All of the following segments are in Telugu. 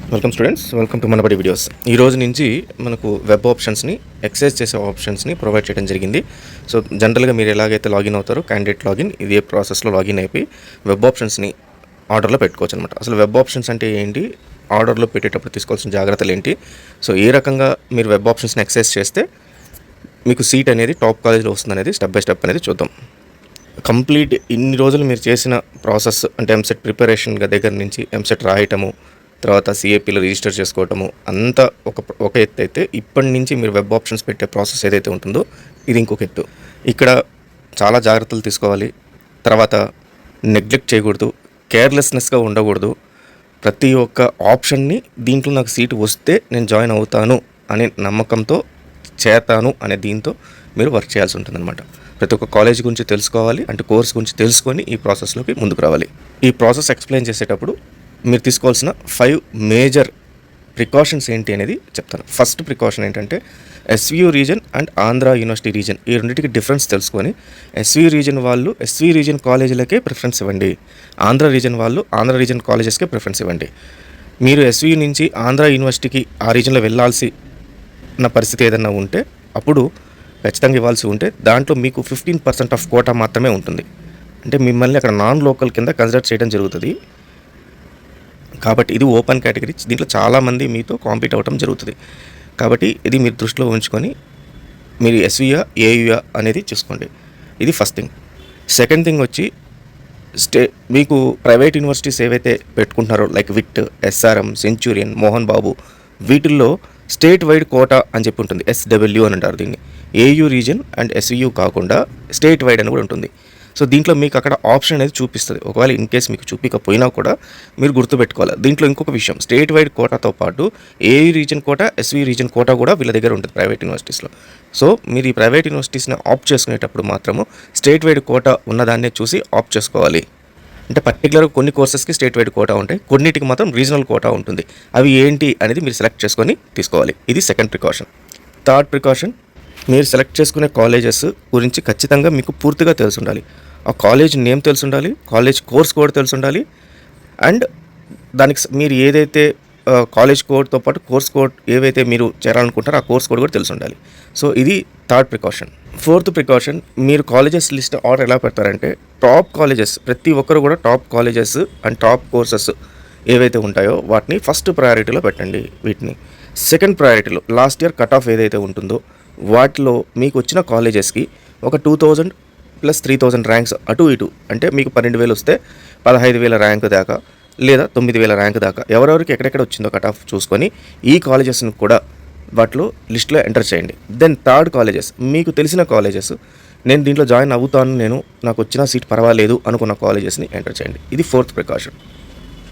Welcome students, welcome to Manabadi videos. ఈ రోజు నుంచి మనకు వెబ్ ఆప్షన్స్ని ఎక్సెస్ చేసే ఆప్షన్స్ని ప్రొవైడ్ చేయడం జరిగింది. సో జనరల్గా మీరు ఎలాగైతే లాగిన్ అవుతారో క్యాండిడేట్ లాగిన్ ఇదే ప్రాసెస్లో లాగిన్ అయిపోయి వెబ్ ఆప్షన్స్ని ఆర్డర్లో పెట్టుకోవచ్చు అనమాట. అసలు వెబ్ ఆప్షన్స్ అంటే ఏంటి, ఆర్డర్లో పెట్టేటప్పుడు తీసుకోవాల్సిన జాగ్రత్తలు ఏంటి, సో ఏ రకంగా మీరు వెబ్ ఆప్షన్స్ని ఎక్సెస్ చేస్తే మీకు సీట్ అనేది టాప్ కాలేజీలో వస్తుంది అనేది స్టెప్ బై స్టెప్ అనేది చూద్దాం. కంప్లీట్ ఇన్ని రోజులు మీరు చేసిన ప్రాసెస్ అంటే ఎంసెట్ ప్రిపరేషన్ దగ్గర నుంచి ఎంసెట్ రాయటము, తర్వాత సిఏపీలో రిజిస్టర్ చేసుకోవటము అంతా ఒక ఎత్తు అయితే, ఇప్పటి నుంచి మీరు వెబ్ ఆప్షన్స్ పెట్టే ప్రాసెస్ ఏదైతే ఉంటుందో ఇది ఇంకొక ఎత్తు. ఇక్కడ చాలా జాగ్రత్తలు తీసుకోవాలి. తర్వాత నెగ్లెక్ట్ చేయకూడదు, కేర్లెస్నెస్గా ఉండకూడదు. ప్రతి ఒక్క ఆప్షన్ని దీంట్లో నాకు సీటు వస్తే నేను జాయిన్ అవుతాను అనే నమ్మకంతో చేస్తాను అనే దీంతో మీరు వర్క్ చేయాల్సి ఉంటుందన్నమాట. ప్రతి ఒక్క కాలేజ్ గురించి తెలుసుకోవాలి, అంటే కోర్స్ గురించి తెలుసుకొని ఈ ప్రాసెస్లోకి ముందుకు రావాలి. ఈ ప్రాసెస్ ఎక్స్ప్లెయిన్ చేసేటప్పుడు మీరు తీసుకోవాల్సిన 5 మేజర్ ప్రికాషన్స్ ఏంటి అనేది చెప్తాను. ఫస్ట్ ప్రికాషన్ ఏంటంటే SVU reason and Andhra university reason ఈ రెండింటికి డిఫరెన్స్ తెలుసుకొని ఎస్వియు రీజన్ వాళ్ళు ఎస్వి రీజన్ కాలేజీలకే ప్రిఫరెన్స్ ఇవ్వండి, ఆంధ్ర రీజన్ వాళ్ళు ఆంధ్ర రీజన్ కాలేజెస్కే ప్రిఫరెన్స్ ఇవ్వండి. మీరు ఎస్వియు నుంచి ఆంధ్ర యూనివర్సిటీకి ఆ రీజన్లో వెళ్ళాల్సిన పరిస్థితి ఏదైనా ఉంటే అప్పుడు ఖచ్చితంగా ఇవ్వాల్సి ఉంటే దాంట్లో మీకు 15% ఆఫ్ కోటా మాత్రమే ఉంటుంది. అంటే మిమ్మల్ని అక్కడ నాన్ లోకల్ కింద కన్సిడర్ చేయడం జరుగుతుంది. కాబట్టి ఇది ఓపెన్ కేటగిరీ, దీంట్లో చాలామంది మీతో కాంపీట్ అవ్వడం జరుగుతుంది. కాబట్టి ఇది మీరు దృష్టిలో ఉంచుకొని మీరు ఎస్వియా ఏయుయా అనేది చూసుకోండి. ఇది ఫస్ట్ థింగ్. సెకండ్ థింగ్ వచ్చి మీకు ప్రైవేట్ యూనివర్సిటీస్ ఏవైతే పెట్టుకుంటున్నారో like VIT, SRM, Centurion, Mohan Babu, వీటిల్లో స్టేట్ వైడ్ కోటా అని చెప్పి ఉంటుంది. ఎస్డబ్ల్యూ అని అంటారు దీన్ని. ఏయూ రీజన్ అండ్ ఎస్వియు కాకుండా స్టేట్ వైడ్ అని కూడా ఉంటుంది. సో దీంట్లో మీకు అక్కడ ఆప్షన్ అనేది చూపిస్తుంది. ఒకవేళ ఇన్ కేస్ మీకు చూపించకపోయినా కూడా మీరు గుర్తుపెట్టుకోవాలి. దీంట్లో ఇంకొక విషయం, స్టేట్ వైడ్ కోటాతో పాటు AU region quota, SV region quota కూడా వీళ్ళ దగ్గర ఉంటుంది ప్రైవేట్ యూనివర్సిటీస్లో. సో మీరు ఈ ప్రైవేట్ యూనివర్సిటీస్ని ఆప్ట్ చేసుకునేటప్పుడు మాత్రము స్టేట్ వైడ్ కోటా ఉన్నదాన్నే చూసి ఆప్ట్ చేసుకోవాలి. అంటే పర్టికులర్గా కొన్ని కోర్సెస్కి స్టేట్ వైడ్ కోటా ఉంటాయి, కొన్నిటికి మాత్రం రీజనల్ కోటా ఉంటుంది. అవి ఏంటి అనేది మీరు సెలెక్ట్ చేసుకొని తీసుకోవాలి. ఇది సెకండ్ ప్రికాషన్. థర్డ్ ప్రికాషన్, మీరు సెలెక్ట్ చేసుకునే కాలేజెస్ గురించి ఖచ్చితంగా మీకు పూర్తిగా తెలిసి ఉండాలి. ఆ కాలేజ్ నేమ్ తెలిసి ఉండాలి, కాలేజ్ కోర్స్ కోడ్ తెలిసి ఉండాలి, అండ్ దానికి మీరు ఏదైతే కాలేజ్ కోడ్తో పాటు కోర్స్ కోడ్ ఏవైతే మీరు చేరాలనుకుంటారో ఆ కోర్స్ కోడ్ కూడా తెలిసి ఉండాలి. సో ఇది థర్డ్ ప్రికాషన్. ఫోర్త్ ప్రికాషన్, మీరు కాలేజెస్ లిస్ట్ ఆర్డర్ ఎలా పెడతారంటే టాప్ కాలేజెస్, ప్రతి ఒక్కరు కూడా top colleges and top courses ఏవైతే ఉంటాయో వాటిని ఫస్ట్ ప్రయారిటీలో పెట్టండి. వీటిని సెకండ్ ప్రయారిటీలో లాస్ట్ ఇయర్ కట్ ఆఫ్ ఏదైతే ఉంటుందో వాటిలో మీకు వచ్చిన కాలేజెస్కి ఒక 2000 ప్లస్ 3000 ర్యాంక్స్ అటు ఇటు, అంటే మీకు 12,000 వస్తే 15,000 ర్యాంక్ దాకా లేదా 9,000 ర్యాంక్ దాకా ఎవరెవరికి ఎక్కడెక్కడ వచ్చిందో కట్ ఆఫ్ చూసుకొని ఈ కాలేజెస్ని కూడా వాటిలో లిస్ట్లో ఎంటర్ చేయండి. దెన్ థర్డ్ కాలేజెస్, మీకు తెలిసిన కాలేజెస్, నేను దీంట్లో జాయిన్ అవుతాను, నాకు వచ్చిన సీట్ పర్వాలేదు అనుకున్న కాలేజెస్ని ఎంటర్ చేయండి. ఇది fourth precaution.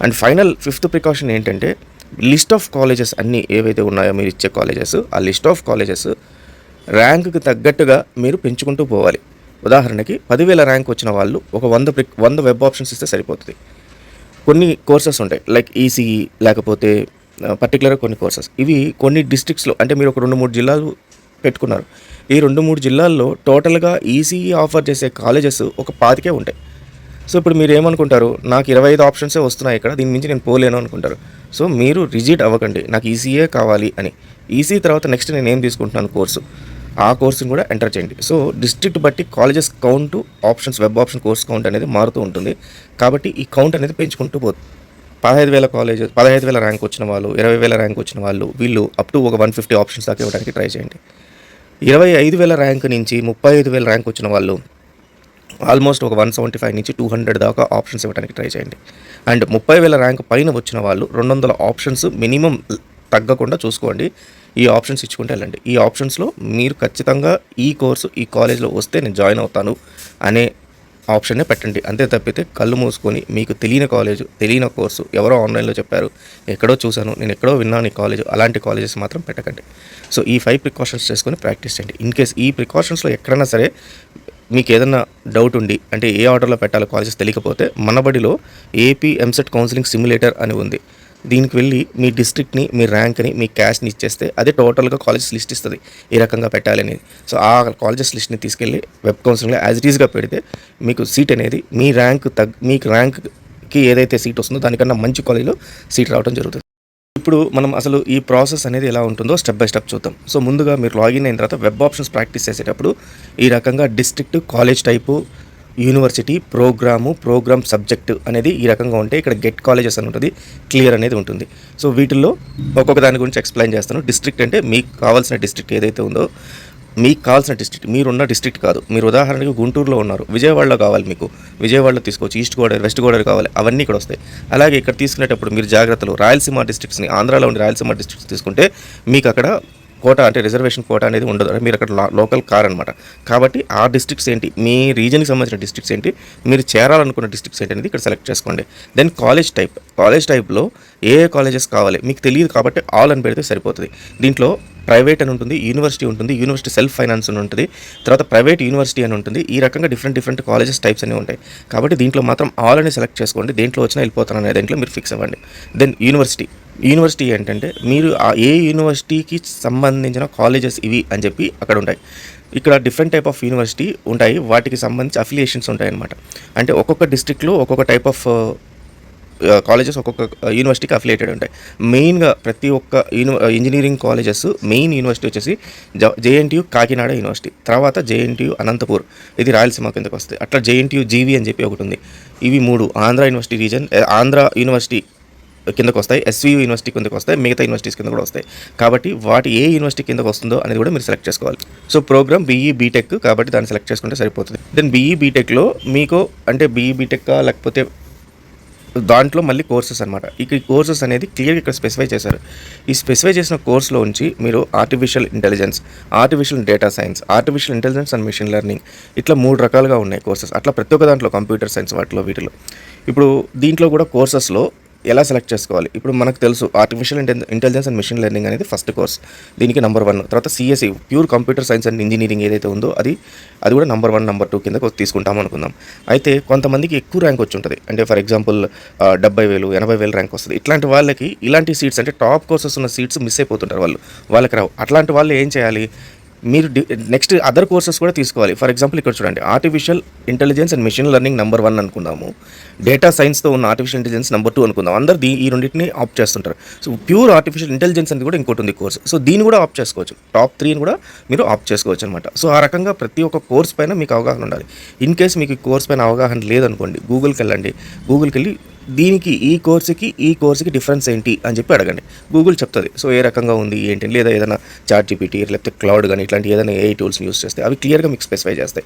And final fifth precaution ఏంటంటే లిస్ట్ ఆఫ్ కాలేజెస్ అన్నీ ఏవైతే ఉన్నాయో మీరు ఇచ్చే కాలేజెస్, ఆ లిస్ట్ ఆఫ్ కాలేజెస్ ర్యాంకుకి తగ్గట్టుగా మీరు పెంచుకుంటూ పోవాలి. ఉదాహరణకి 10,000 ర్యాంక్ వచ్చిన వాళ్ళు ఒక 100 వెబ్ ఆప్షన్స్ ఇస్తే సరిపోతుంది. కొన్ని కోర్సెస్ ఉంటాయి లైక్ ఈసీఈ, లేకపోతే పర్టికులర్గా కొన్ని కోర్సెస్ ఇవి కొన్ని డిస్ట్రిక్ట్స్లో, అంటే మీరు ఒక 2-3 జిల్లాలు పెట్టుకున్నారు. ఈ 2-3 జిల్లాల్లో టోటల్గా ఈసీఈ ఆఫర్ చేసే కాలేజెస్ ఒక 25 ఉంటాయి. సో ఇప్పుడు మీరు ఏమనుకుంటారు, నాకు 25 ఆప్షన్సే వస్తున్నాయి ఇక్కడ, దీని నుంచి నేను పోలేను అనుకుంటారు. సో మీరు రిజిట్ అవ్వకండి, నాకు ఈసీఏ కావాలి అని. ఈసీ తర్వాత నెక్స్ట్ నేను ఏం తీసుకుంటున్నాను కోర్సు, ఆ కోర్సుని కూడా ఎంటర్ చేయండి. సో డిస్ట్రిక్ట్ బట్టి colleges count, options, web option course count అనేది మారుతూ ఉంటుంది. కాబట్టి ఈ కౌంట్ అనేది పెంచుకుంటూ పోతుంది. 15,000 ర్యాంక్ వచ్చిన వాళ్ళు, 20,000 ర్యాంక్ వచ్చిన వాళ్ళు, వీళ్ళు అప్ టు ఒక 150 ఆప్షన్స్ దాకా ఇవ్వడానికి ట్రై చేయండి. 25,000 ర్యాంక్ నుంచి 35,000 ర్యాంక్ వచ్చిన వాళ్ళు ఆల్మోస్ట్ ఒక 175 నుంచి 200 దాకా ఆప్షన్స్ ఇవ్వడానికి ట్రై చేయండి. అండ్ 30,000 ర్యాంక్ పైన వచ్చిన వాళ్ళు 200 ఆప్షన్స్ మినిమం తగ్గకుండా చూసుకోండి. ఈ ఆప్షన్స్ ఇచ్చుకుంటూ వెళ్ళండి. ఈ ఆప్షన్స్లో మీరు ఖచ్చితంగా ఈ కోర్సు ఈ కాలేజ్లో వస్తే నేను జాయిన్ అవుతాను అనే ఆప్షన్నే పెట్టండి. అంతే తప్పితే కళ్ళు మూసుకొని మీకు తెలియని కాలేజు, తెలియని కోర్సు, ఎవరో ఆన్లైన్లో చెప్పారు, ఎక్కడో చూశాను, నేను ఎక్కడో విన్నాను ఈ కాలేజు, అలాంటి కాలేజెస్ మాత్రం పెట్టకండి. సో ఈ 5 ప్రికాషన్స్ చేసుకొని ప్రాక్టీస్ చేయండి. ఇన్ కేస్ ఈ ప్రికాషన్స్లో ఎక్కడైనా సరే మీకు ఏదైనా డౌట్ ఉండి, అంటే ఏ ఆర్డర్లో పెట్టాలో కాలేజెస్ తెలియకపోతే మనబడిలో ఏపీ ఎంసెట్ కౌన్సిలింగ్ సిమ్యులేటర్ అని ఉంది. దీనికి వెళ్ళి మీ డిస్ట్రిక్ట్ని, మీ ర్యాంక్ని, మీ క్యాస్ట్ని ఇచ్చేస్తే అదే టోటల్గా కాలేజెస్ లిస్ట్ ఇస్తుంది ఏ రకంగా పెట్టాలి అనేది. సో ఆ కాలేజెస్ లిస్ట్ని తీసుకెళ్ళి వెబ్ కౌన్సిలింగ్లో యాజ్ ఇట్ ఈస్గా పెడితే మీకు సీట్ అనేది మీ మీకు ర్యాంక్కి ఏదైతే సీట్ వస్తుందో దానికన్నా మంచి కాలేజీలో సీట్ రావడం జరుగుతుంది. ఈ ఇప్పుడు మనం అసలు ఈ ప్రాసెస్ అనేది ఎలా ఉంటుందో స్టెప్ బై స్టెప్ చూద్దాం. సో ముందుగా మీరు లాగిన్ అయిన తర్వాత వెబ్ ఆప్షన్స్ ప్రాక్టీస్ చేసేటప్పుడు ఈ రకంగా district, college type, university, programme subject అనేది ఈ రకంగా ఉంటే ఇక్కడ గెట్ కాలేజెస్ అని ఉంటుంది, క్లియర్ అనేది ఉంటుంది. సో వీటిల్లో ఒక్కొక్క దాని గురించి ఎక్స్ప్లెయిన్ చేస్తాను. డిస్ట్రిక్ట్ అంటే మీకు కావాల్సిన డిస్ట్రిక్ట్ ఏదైతే ఉందో, మీకు కావాల్సిన డిస్ట్రిక్ట్, మీరున్న డిస్ట్రిక్ట్ కాదు. మీరు ఉదాహరణకి గుంటూరులో ఉన్నారు, విజయవాడలో కావాలి, మీకు విజయవాడలో తీసుకోవచ్చు. ఈస్ట్ గోదావరి, వెస్ట్ గోదావరి కావాలి, అవన్నీ ఇక్కడ వస్తాయి. అలాగే ఇక్కడ తీసుకునేటప్పుడు మీరు జాగ్రత్తలు రాయలసీమ డిస్ట్రిక్ట్స్ని, ఆంధ్రాలో ఉండే రాయలసీమ డిస్ట్రిక్ట్స్ తీసుకుంటే మీకు అక్కడ కోటా అంటే రిజర్వేషన్ కోటా అనేది ఉండదు. మీరు అక్కడ లోకల్ కార్ అనమాట. కాబట్టి ఆ డిస్ట్రిక్ట్స్ ఏంటి, మీ రీజన్కి సంబంధించిన డిస్ట్రిక్ట్స్ ఏంటి, మీరు చేరాలనుకున్న డిస్ట్రిక్ట్స్ ఏంటి అనేది ఇక్కడ సెలెక్ట్ చేసుకోండి. దెన్ కాలేజ్ టైప్లో ఏ కాలేజెస్ కావాలి మీకు తెలియదు కాబట్టి ఆల్ అని పెడితే సరిపోతుంది. దీంట్లో ప్రైవేట్ అని ఉంటుంది, యూనివర్సిటీ ఉంటుంది, యూనివర్సిటీ సెల్ఫ్ ఫైనాన్స్ అని ఉంటుంది, తర్వాత ప్రైవేట్ యూనివర్సిటీ అని ఉంటుంది. ఈ రకంగా డిఫరెంట్ కాలేజెస్ టైప్స్ అనేవి ఉంటాయి. కాబట్టి దీంట్లో మాత్రం ఆల్ అని సెలెక్ట్ చేసుకోండి. దేంట్లో వచ్చినా వెళ్ళిపోతాను అనే దాంట్లో మీరు ఫిక్స్ అవ్వండి. దెన్ యూనివర్సిటీ ఏంటంటే మీరు ఏ యూనివర్సిటీకి సంబంధించిన కాలేజెస్ ఇవి అని చెప్పి అక్కడ ఉంటాయి. ఇక్కడ డిఫరెంట్ టైప్ ఆఫ్ యూనివర్సిటీ ఉంటాయి, వాటికి సంబంధించి అఫిలియేషన్స్ ఉంటాయి అన్నమాట. అంటే ఒక్కొక్క డిస్ట్రిక్ట్లో ఒక్కొక్క టైప్ ఆఫ్ కాలేజెస్ ఒక్కొక్క యూనివర్సిటీకి అఫిలియేటెడ్ ఉంటాయి. మెయిన్గా ప్రతి ఒక్క ఇంజనీరింగ్ కాలేజెస్ మెయిన్ యూనివర్సిటీ వచ్చేసి జేఎన్టీయూ కాకినాడ యూనివర్సిటీ, తర్వాత జేఎన్టీయూ అనంతపూర్, ఇది రాయలసీమ కిందకు వస్తాయి. అట్లా జేఎన్టీయూ జీవీ అని చెప్పి ఒకటి ఉంది. ఇవి 3 Andhra university reason, Andhra university కిందకు వస్తాయి, ఎస్వీయూ యూనివర్సిటీ కిందకు వస్తాయి, మిగతా యూనివర్సిటీస్ కింద కూడా వస్తాయి. కాబట్టి వాటి ఏ యూనివర్సిటీ కిందకు వస్తుందో అనేది కూడా మీరు సెలెక్ట్ చేసుకోవాలి. సో ప్రోగ్రామ్ బీఈ బీటెక్ కాబట్టి దాన్ని సెలెక్ట్ చేసుకుంటే సరిపోతుంది. దెన్ బీఈ బీటెక్లో మీకు అంటే బీఈ బీటెక్ లేకపోతే దాంట్లో మళ్ళీ కోర్సెస్ అనమాట. ఈ కోర్సెస్ అనేది క్లియర్గా ఇక్కడ స్పెసిఫై చేశారు. ఈ స్పెసిఫై చేసిన కోర్సులో ఉంచి మీరు artificial intelligence, artificial data science, artificial intelligence and machine learning, ఇట్లా 3 రకాలుగా ఉన్నాయి కోర్సెస్. అట్లా ప్రతి ఒక్క దాంట్లో కంప్యూటర్ సైన్స్ వీటిలో ఇప్పుడు దీంట్లో కూడా కోర్సెస్లో ఎలా సెలెక్ట్ చేసుకోవాలి. ఇప్పుడు మనకు తెలుసు artificial intelligence and machine learning అనేది ఫస్ట్ కోర్స్, దీనికి నెంబర్ 1. తర్వాత CSE pure computer science and engineering ఏదైతే ఉందో అది కూడా నెంబర్ 1, నెంబర్ 2 కింద తీసుకుంటాం అనుకుందాం. అయితే కొంతమందికి ఎక్కువ ర్యాంక్ వచ్చి ఉంటుంది, అంటే ఫర్ ఎగ్జాంపుల్ 70,000, 80,000 ర్యాంక్ వస్తుంది. ఇట్లాంటి వాళ్ళకి ఇలాంటి సీట్స్ అంటే టాప్ కోర్సెస్ ఉన్న సీట్స్ మిస్ అయిపోతుంటారు, వాళ్ళకి రావు. అట్లాంటి వాళ్ళు ఏం చేయాలి, మీరు నెక్స్ట్ అదర్ కోర్సెస్ కూడా తీసుకోవాలి. ఫర్ ఎగ్జాంపుల్ ఇక్కడ చూడండి, artificial intelligence and machine learning number 1 అనుకుందాము, డేటా సైన్స్తో ఉన్న ఆర్టిఫిషియల్ ఇంటెలిజెన్స్ నెంబర్ 2 అనుకుందాం. అందరు ఈ రెండింటిని ఆప్ట్ చేస్తుంటారు. సో ప్యూర్ ఆర్టిఫిషియల్ ఇంటెలిజెన్స్ అనేది కూడా ఇంకోటి ఉంది కోర్స్. సో దీన్ని కూడా ఆప్ట్ చేసుకోవచ్చు, టాప్ 3 కూడా మీరు ఆప్ట్ చేసుకోవచ్చు అనమాట. సో ఆ రకంగా ప్రతి ఒక్క కోర్స్ పైన మీకు అవగాహన ఉండాలి. ఇన్ కేస్ మీకు ఈ కోర్స్ పైన అవగాహన లేదనుకోండి, గూగుల్కి వెళ్ళి దీనికి ఈ కోర్సుకి డిఫరెన్స్ ఏంటి అని చెప్పి అడగండి, గూగుల్ చెప్తుంది. సో ఏ రకంగా ఉంది ఏంటి, లేదా ఏదైనా చాట్ జీపీటీ లేకపోతే క్లౌడ్ కానీ ఇట్లాంటి ఏదైనా ఏఐ టూల్స్ని యూస్ చేస్తే అవి క్లియర్గా మీకు స్పెసిఫై చేస్తాయి.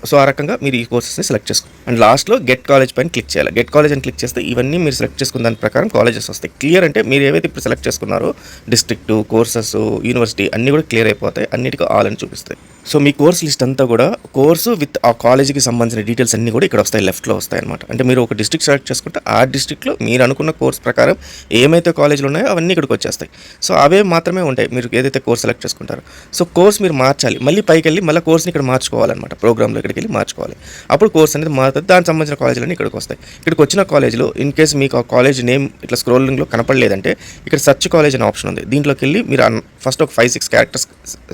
సో ఆ రకంగా మీరు ఈ కోర్సెస్ని సెలెక్ట్ చేసుకోండి. అండ్ లాస్ట్లో గెట్ కాలేజ్ పైన క్లిక్ చేయాలి. గెట్ కాలేజ్ అని క్లిక్ చేస్తే ఇవన్నీ మీరు సెలెక్ట్ చేసుకున్న దాని ప్రకారం కాలేజెస్ వస్తాయి. క్లియర్ అంటే మీరు ఏవైతే ఇప్పుడు సెలెక్ట్ చేసుకున్నారో డిస్ట్రిక్ట్, కోర్సెస్, యూనివర్సిటీ అన్నీ కూడా క్లియర్ అయిపోతాయి, అన్నిటికీ ఆల్ అని చూపిస్తాయి. సో మీ కోర్స్ లిస్ట్ అంతా కూడా కోర్సు విత్ ఆ కాలేజీకి సంబంధించిన డీటెయిల్స్ అన్నీ కూడా ఇక్కడ వస్తాయి, లెఫ్ట్లో వస్తాయి అనమాట. అంటే మీరు ఒక డిస్ట్రిక్ట్ సెలెక్ట్ చేసుకుంటే ఆ డిస్ట్రిక్ట్లో మీరు అనుకున్న కోర్స్ ప్రకారం ఏమైతే కాలేజీలు ఉన్నాయో అవన్నీ ఇక్కడికి వచ్చేస్తాయి. సో అవే మాత్రమే ఉంటాయి మీరు ఏదైతే కోర్స్ సెలెక్ట్ చేసుకుంటారో. సో కోర్స్ మీరు మార్చాలి, మళ్ళీ పైకి వెళ్ళి మళ్ళీ కోర్స్ని ఇక్కడ మార్చుకోవాలన్నమాట, ప్రోగ్రామ్లో ఇక్కడికి వెళ్ళి మార్చుకోవాలి. అప్పుడు కోర్స్ అనేది మారుతుంది, దానికి సంబంధించిన కాలేజీలన్నీ ఇక్కడికి వస్తాయి. ఇక్కడికి వచ్చిన కాలేజీలో ఇన్ కేసు మీకు ఆ కాలేజ్ నేమ్ ఇట్లా స్క్రోలింగ్లో కనపడలేదంటే ఇక్కడ సెర్చ్ కాలేజ్ అనే ఆప్షన్ ఉంది. దీంట్లోకి వెళ్ళి మీరు ఫస్ట్ ఒక 5-6 క్యారెక్టర్స్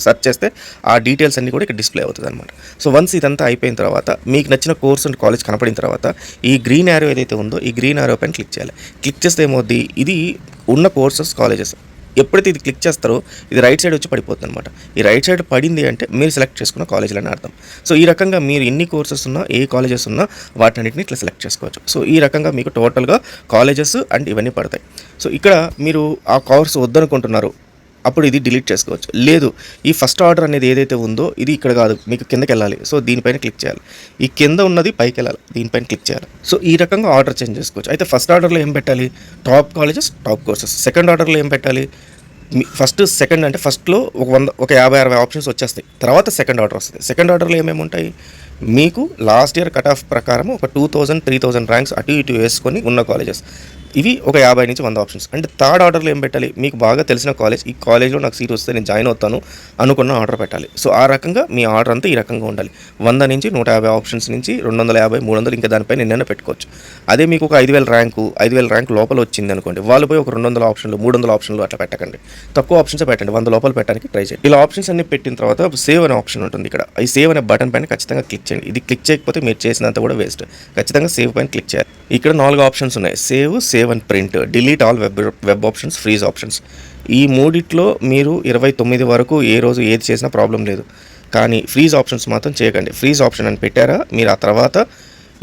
సెర్చ్ చేస్తే ఆ డీటెయిల్స్ అన్నీ కూడా ఇక్కడ డిస్ప్లే అవుతుంది అనమాట. సో వన్స్ ఇదంతా అయిపోయిన తర్వాత మీకు నచ్చిన కోర్స్ అండ్ కాలేజ్ కనపడిన తర్వాత ఈ గ్రీన్ యారో ఏదైతే ఉందో ఈ గ్రీన్ యారో పైన క్లిక్ చేయాలి. క్లిక్ చేస్తే ఏమవుద్ది, ఇది ఉన్న కోర్సెస్, కాలేజెస్ ఎప్పుడైతే ఇది క్లిక్ చేస్తారో ఇది రైట్ సైడ్ వచ్చి పడిపోతుంది అనమాట. ఈ రైట్ సైడ్ పడింది అంటే మీరు సెలెక్ట్ చేసుకున్న కాలేజీలు అని అర్థం. సో ఈ రకంగా మీరు ఎన్ని కోర్సెస్ ఉన్నా, ఏ కాలేజెస్ ఉన్నా వాటన్నిటిని ఇట్లా సెలెక్ట్ చేసుకోవచ్చు. సో ఈ రకంగా మీకు టోటల్గా కాలేజెస్ అండ్ ఇవన్నీ పడతాయి. సో ఇక్కడ మీరు ఆ కోర్స్ వద్దనుకుంటున్నారు, అప్పుడు ఇది డిలీట్ చేసుకోవచ్చు. లేదు, ఈ ఫస్ట్ ఆర్డర్ అనేది ఏదైతే ఉందో ఇది ఇక్కడ కాదు, మీకు కిందకి వెళ్ళాలి. సో దీనిపైన క్లిక్ చేయాలి. ఈ కింద ఉన్నది పైకి వెళ్ళాలి, దీనిపైన క్లిక్ చేయాలి. సో ఈ రకంగా ఆర్డర్ చేంజ్ చేసుకోవచ్చు. అయితే ఫస్ట్ ఆర్డర్లో ఏం పెట్టాలి, top colleges, top courses. Second ఆర్డర్లో ఏం పెట్టాలి, ఫస్ట్ సెకండ్ అంటే ఫస్ట్లో ఒక 50-60 ఆప్షన్స్ వచ్చేస్తాయి. తర్వాత సెకండ్ ఆర్డర్ వస్తుంది. సెకండ్ ఆర్డర్లో ఏమేమి ఉంటాయి, మీకు లాస్ట్ ఇయర్ కట్ ఆఫ్ ప్రకారం ఒక 2000-3000 ర్యాంక్స్ అటు ఇటు వేసుకొని ఉన్న కాలేజెస్, ఇవి ఒక 50 నుంచి 100 ఆప్షన్స్. అంటే థర్డ్ ఆర్డర్లో ఏం పెట్టాలి, మీకు బాగా తెలిసిన కాలేజ్, ఈ కాలేజ్లో నాకు సీట్ వస్తే నేను జాయిన్ అవుతాను అనుకున్న ఆర్డర్ పెట్టాలి. సో ఆ రకంగా మీ ఆర్డర్ అంతా ఈ రకంగా ఉండాలి. 100 నుంచి 150 ఆప్షన్స్ నుంచి 250, 300 ఇంకా దానిపై నిన్న పెట్టుకోవచ్చు. అదే మీకు ఒక 5,000 ర్యాంక్ లోపల వచ్చింది అనుకోండి, వాళ్ళు పోయి ఒక 200 ఆప్షన్లు, 300 ఆప్షన్లు అట్లా పెట్టకండి. తక్కువ ఆప్షన్స్ పెట్టండి, 100 లోపల పెట్టడానికి ట్రై చేయండి. ఇలా ఆప్షన్స్ అన్ని పెట్టిన తర్వాత సేవ్ అనే ఆప్షన్ ఉంటుంది. ఇక్కడ ఈ సేవ్ అనే బటన్ పైన ఖచ్చితంగా క్లిక్ చేయండి. ఇది క్లిక్ చేయకపోతే మీరు చేసినంత కూడా వేస్ట్. ఖచ్చితంగా సేవ్ పైన క్లిక్ చేయాలి. ఇక్కడ 4 ఆప్షన్స్ ఉన్నాయి. Save and print, delete all web options, freeze options. ఈ మూడిట్లో మీరు 29 వరకు ఏ రోజు ఏది చేసినా ప్రాబ్లం లేదు. కానీ ఫ్రీజ్ ఆప్షన్స్ మాత్రం చేయకండి. ఫ్రీజ్ ఆప్షన్ అని పెట్టారా మీరు ఆ తర్వాత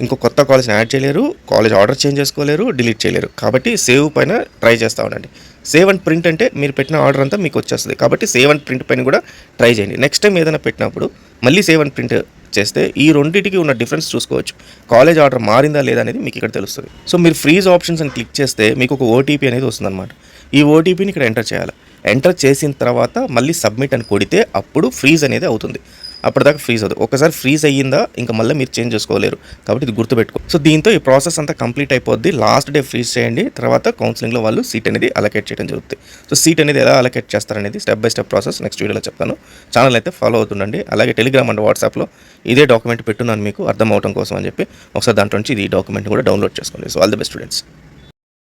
ఇంకో కొత్త కాలేజ్ని యాడ్ చేయలేరు, కాలేజ్ ఆర్డర్ చేంజ్ చేసుకోలేరు, డిలీట్ చేయలేరు. కాబట్టి సేవ్ పైన ట్రై చేస్తూ ఉండండి. సేవ్ అండ్ ప్రింట్ అంటే మీరు పెట్టిన ఆర్డర్ అంతా మీకు వచ్చేస్తుంది. కాబట్టి సేవ్ అండ్ ప్రింట్ పైన కూడా ట్రై చేయండి. నెక్స్ట్ టైం ఏదైనా పెట్టినప్పుడు మళ్ళీ సేవ్ అండ్ ప్రింట్ చేస్తే ఈ రెండింటికి ఉన్న డిఫరెన్స్ చూసుకోవచ్చు. కాలేజ్ ఆర్డర్ మారిందా లేదా అనేది మీకు ఇక్కడ తెలుస్తుంది. సో మీరు ఫ్రీజ్ ఆప్షన్స్ అని క్లిక్ చేస్తే మీకు ఒక ఓటీపీ అనేది వస్తుందన్నమాట. ఈ ఓటీపీని ఇక్కడ ఎంటర్ చేయాలి. ఎంటర్ చేసిన తర్వాత మళ్ళీ సబ్మిట్ అని కొడితే అప్పుడు ఫ్రీజ్ అనేది అవుతుంది. అప్పటిదాకా ఫ్రీజ్ అవుతుంది. ఒకసారి ఫ్రీజ్ అయ్యిందా ఇంకా మళ్ళీ మీరు చేంజ్ చేసుకోలేరు. కాబట్టి ఇది గుర్తుపెట్టుకో. సో దీంతో ఈ ప్రాసెస్ అంతా కంప్లీట్ అయిపోద్ది. లాస్ట్ డే ఫ్రీజ్ చేయండి. తర్వాత కౌన్సిలింగ్లో వాళ్ళు సీట్ అనేది అలొకేట్ చేయడం జరుగుతుంది. సో సీట్ అనేది ఎలా అలొకేట్ చేస్తారనేది step by step process next వీడియోలో చెప్తాను. ఛానల్ అయితే ఫాలో అవుతుండండి. అలాగే టెలిగ్రామ్ అండ్ వాట్సాప్లో ఇదే డాక్యుమెంట్ పెట్టున్నాను మీకు అర్థం అవడం కోసం అని చెప్పి ఒకసారి దాంట్లో నుంచి ఈ డాక్యుమెంట్ కూడా డౌన్లోడ్ చేసుకోండి. So all the best students.